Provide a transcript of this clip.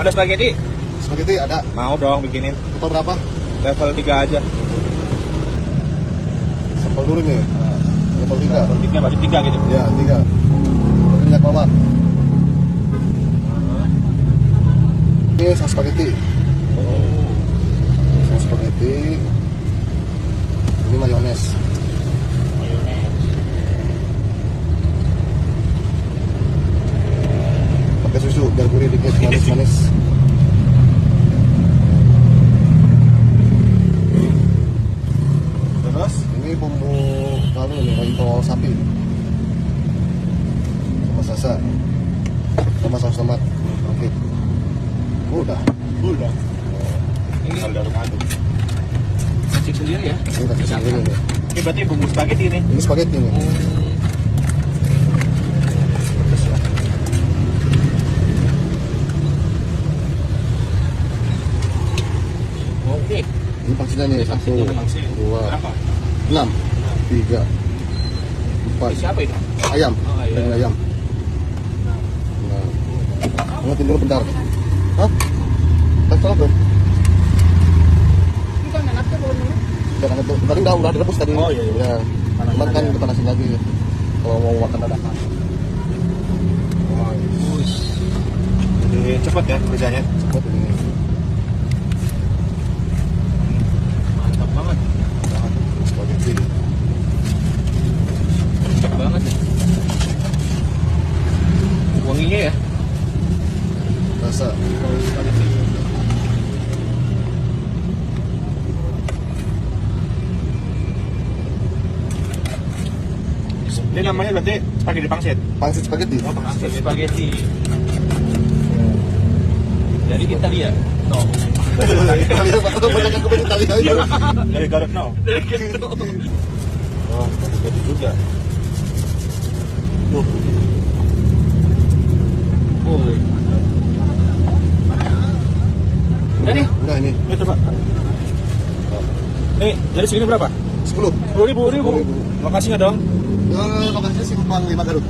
Ada spaghetti? Spaghetti ada. Mau dong bikinin. Total berapa? Level 3 aja. Sampel dulu nih. Level 3. Level 3 berarti 3 gitu. Ya, 3. Minyak kelapa. Ini saus spaghetti. Saus spaghetti. Ini mayones. Pakai susu biar gurih dikit, manis-manis. Terus Ini bumbu kalu nih, rantau sapi. Sama sasa. Sama saus tomat. Oke. Udah. ini aduk-aduk. Cacing sendiri ya? Ini kasih sendiri nih. Ini berarti bumbu spaghetti ini. Ini spaghetti nih. Pedes ya. Oke. Ini pangsitnya nih, 1, Pangsit. 2, Berapa? 6, 3, 4. Siapa itu? Ayam, Oh, ayam. daging ayam. Nah, ngetin dulu bentar. Hah? Salah belum? Ini kan enaknya belum ini. Jangan itu. Tadi udah direbus tadi. Oh, iya. Ya. Cuman kan dipanasin lagi. Kalau mau makan dadakan. Jadi cepet ya kerjanya. Cepet ini. Mantap banget. Spaghetti. Cepet banget ya. Wanginya ya. Rasa. Ini namanya berarti spaghetti pangsit. Pangsit spaghetti. Oh, pangsit spaghetti. Dari Italia. No. Italia, Pak. Banyak yang kebun Italia aja. Dari Garut no. Oh, spaghetti juga. Oh. Ini? Enggak ini. Ini coba. Nih, jadi segini berapa? 10. 10.000. Lokasinya dong. Lokasinya Simpang 5 Garut.